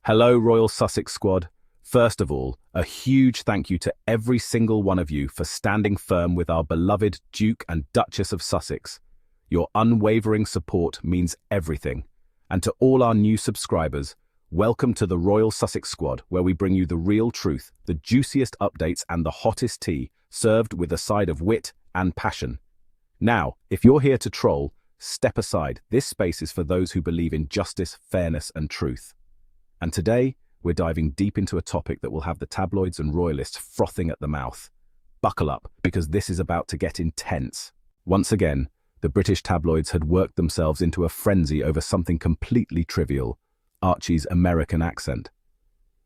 Hello, Royal Sussex squad. First of all, a huge thank you to every single one of you for standing firm with our beloved Duke and Duchess of Sussex. Your unwavering support means everything. And to all our new subscribers, welcome to the Royal Sussex squad, where we bring you the real truth, the juiciest updates and the hottest tea, served with a side of wit and passion. Now, if you're here to troll, step aside. This space is for those who believe in justice, fairness and truth. And today, we're diving deep into a topic that will have the tabloids and royalists frothing at the mouth. Buckle up, because this is about to get intense. Once again, the British tabloids had worked themselves into a frenzy over something completely trivial: Archie's American accent.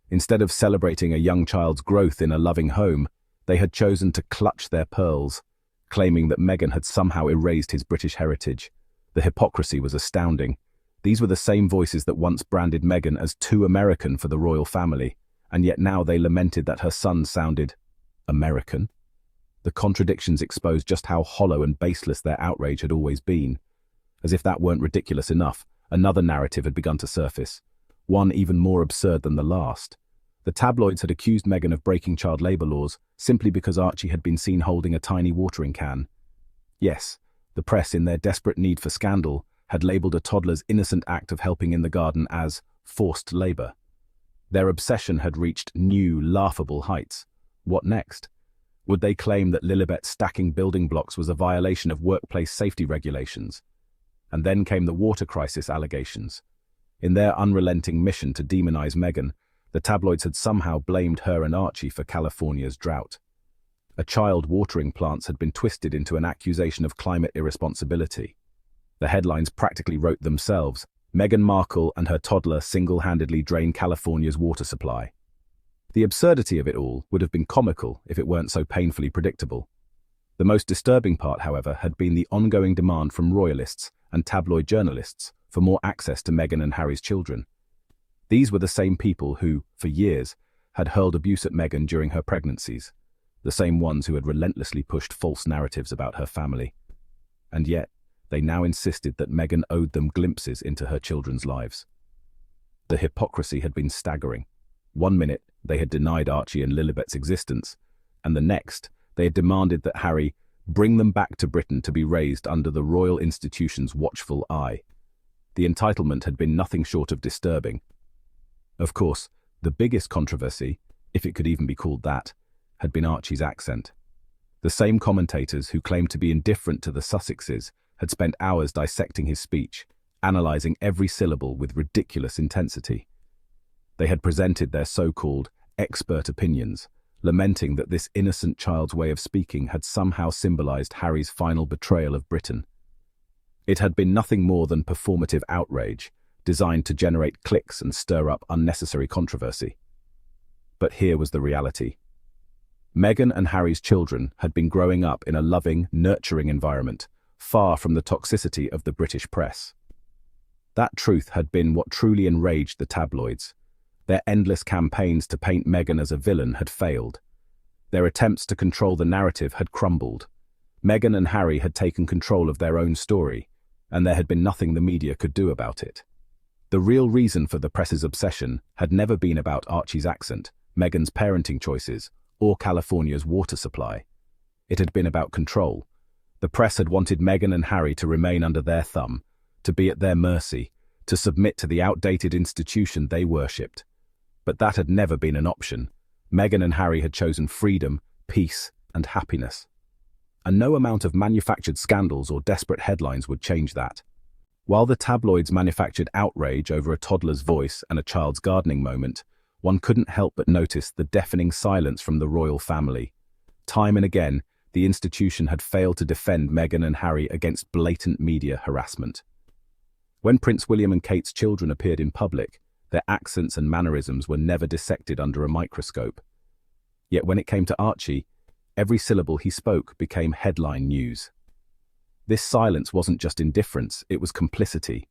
Instead of celebrating a young child's growth in a loving home, they had chosen to clutch their pearls, claiming that Meghan had somehow erased his British heritage. The hypocrisy was astounding. These were the same voices that once branded Meghan as too American for the royal family, and yet now they lamented that her son sounded American. The contradictions exposed just how hollow and baseless their outrage had always been. As if that weren't ridiculous enough, another narrative had begun to surface, one even more absurd than the last. The tabloids had accused Meghan of breaking child labour laws simply because Archie had been seen holding a tiny watering can. Yes, the press, in their desperate need for scandal, had labelled a toddler's innocent act of helping in the garden as forced labour. Their obsession had reached new, laughable heights. What next? Would they claim that Lilibet stacking building blocks was a violation of workplace safety regulations? And then came the water crisis allegations. In their unrelenting mission to demonise Meghan, the tabloids had somehow blamed her and Archie for California's drought. A child watering plants had been twisted into an accusation of climate irresponsibility. The headlines practically wrote themselves: Meghan Markle and her toddler single-handedly drain California's water supply. The absurdity of it all would have been comical if it weren't so painfully predictable. The most disturbing part, however, had been the ongoing demand from royalists and tabloid journalists for more access to Meghan and Harry's children. These were the same people who, for years, had hurled abuse at Meghan during her pregnancies, the same ones who had relentlessly pushed false narratives about her family. And yet, they now insisted that Meghan owed them glimpses into her children's lives. The hypocrisy had been staggering. One minute, they had denied Archie and Lilibet's existence, and the next, they had demanded that Harry bring them back to Britain to be raised under the royal institution's watchful eye. The entitlement had been nothing short of disturbing. Of course, the biggest controversy, if it could even be called that, had been Archie's accent. The same commentators who claimed to be indifferent to the Sussexes had spent hours dissecting his speech, analysing every syllable with ridiculous intensity. They had presented their so-called expert opinions, lamenting that this innocent child's way of speaking had somehow symbolised Harry's final betrayal of Britain. It had been nothing more than performative outrage, designed to generate clicks and stir up unnecessary controversy. But here was the reality. Meghan and Harry's children had been growing up in a loving, nurturing environment, far from the toxicity of the British press. That truth had been what truly enraged the tabloids. Their endless campaigns to paint Meghan as a villain had failed. Their attempts to control the narrative had crumbled. Meghan and Harry had taken control of their own story, and there had been nothing the media could do about it. The real reason for the press's obsession had never been about Archie's accent, Meghan's parenting choices, or California's water supply. It had been about control. The press had wanted Meghan and Harry to remain under their thumb, to be at their mercy, to submit to the outdated institution they worshipped. But that had never been an option. Meghan and Harry had chosen freedom, peace, and happiness. And no amount of manufactured scandals or desperate headlines would change that. While the tabloids manufactured outrage over a toddler's voice and a child's gardening moment, one couldn't help but notice the deafening silence from the royal family. Time and again, the institution had failed to defend Meghan and Harry against blatant media harassment. When Prince William and Kate's children appeared in public, their accents and mannerisms were never dissected under a microscope. Yet when it came to Archie, every syllable he spoke became headline news. This silence wasn't just indifference, it was complicity.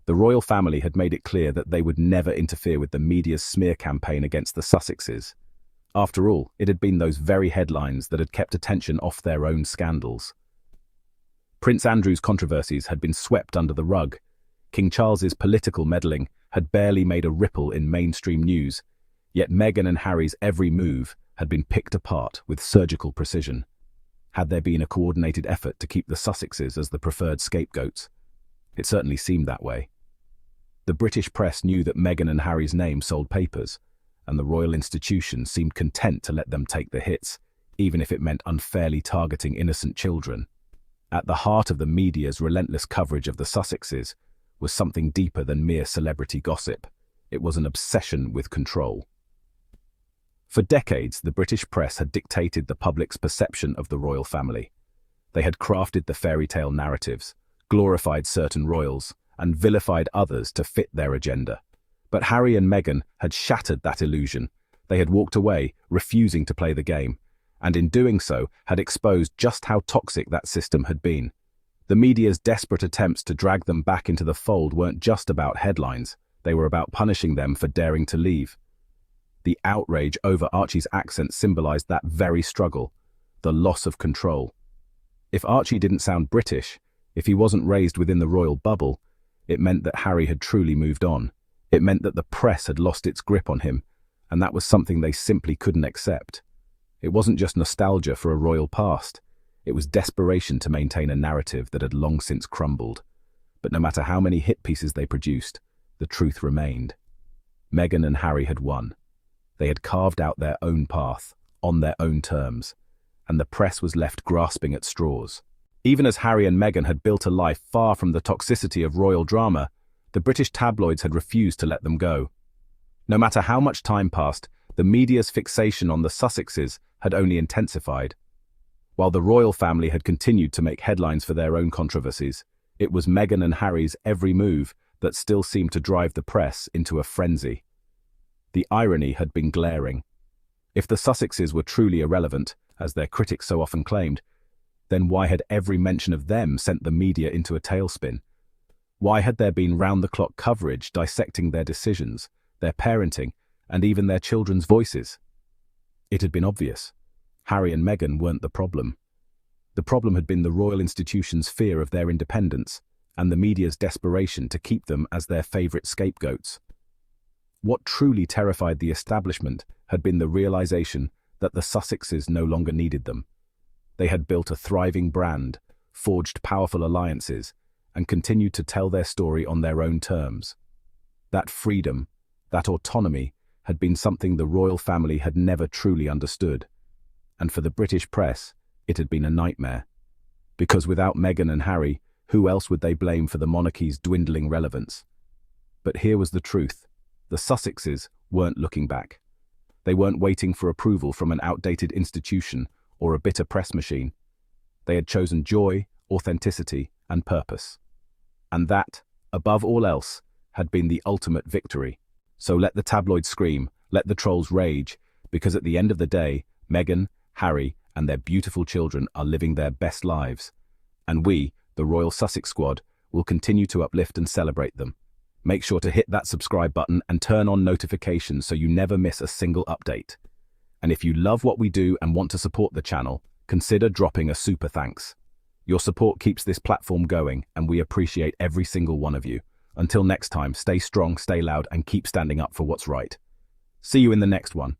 The royal family had made it clear that they would never interfere with the media's smear campaign against the Sussexes. After all, it had been those very headlines that had kept attention off their own scandals. Prince Andrew's controversies had been swept under the rug. King Charles's political meddling had barely made a ripple in mainstream news, yet Meghan and Harry's every move had been picked apart with surgical precision. Had there been a coordinated effort to keep the Sussexes as the preferred scapegoats? It certainly seemed that way. The British press knew that Meghan and Harry's name sold papers, and the royal institution seemed content to let them take the hits, even if it meant unfairly targeting innocent children. At the heart of the media's relentless coverage of the Sussexes was something deeper than mere celebrity gossip. It was an obsession with control. For decades, the British press had dictated the public's perception of the royal family. They had crafted the fairy tale narratives, glorified certain royals, and vilified others to fit their agenda. But Harry and Meghan had shattered that illusion. They had walked away, refusing to play the game, and in doing so had exposed just how toxic that system had been. The media's desperate attempts to drag them back into the fold weren't just about headlines, they were about punishing them for daring to leave. The outrage over Archie's accent symbolized that very struggle, the loss of control. If Archie didn't sound British, if he wasn't raised within the royal bubble, it meant that Harry had truly moved on. It meant that the press had lost its grip on him, and that was something they simply couldn't accept. It wasn't just nostalgia for a royal past. It was desperation to maintain a narrative that had long since crumbled. But no matter how many hit pieces they produced, the truth remained. Meghan and Harry had won. They had carved out their own path, on their own terms, and the press was left grasping at straws. Even as Harry and Meghan had built a life far from the toxicity of royal drama, the British tabloids had refused to let them go. No matter how much time passed, the media's fixation on the Sussexes had only intensified. While the royal family had continued to make headlines for their own controversies, it was Meghan and Harry's every move that still seemed to drive the press into a frenzy. The irony had been glaring. If the Sussexes were truly irrelevant, as their critics so often claimed, then why had every mention of them sent the media into a tailspin? Why had there been round-the-clock coverage dissecting their decisions, their parenting, and even their children's voices? It had been obvious. Harry and Meghan weren't the problem. The problem had been the royal institution's fear of their independence and the media's desperation to keep them as their favourite scapegoats. What truly terrified the establishment had been the realization that the Sussexes no longer needed them. They had built a thriving brand, forged powerful alliances, and continued to tell their story on their own terms. That freedom, that autonomy, had been something the royal family had never truly understood. And for the British press, it had been a nightmare. Because without Meghan and Harry, who else would they blame for the monarchy's dwindling relevance? But here was the truth. The Sussexes weren't looking back. They weren't waiting for approval from an outdated institution or a bitter press machine. They had chosen joy, authenticity, and purpose. And that, above all else, had been the ultimate victory. So let the tabloids scream, let the trolls rage, because at the end of the day, Meghan, Harry, and their beautiful children are living their best lives. And we, the Royal Sussex Squad, will continue to uplift and celebrate them. Make sure to hit that subscribe button and turn on notifications so you never miss a single update. And if you love what we do and want to support the channel, consider dropping a super thanks. Your support keeps this platform going, and we appreciate every single one of you. Until next time, stay strong, stay loud, and keep standing up for what's right. See you in the next one.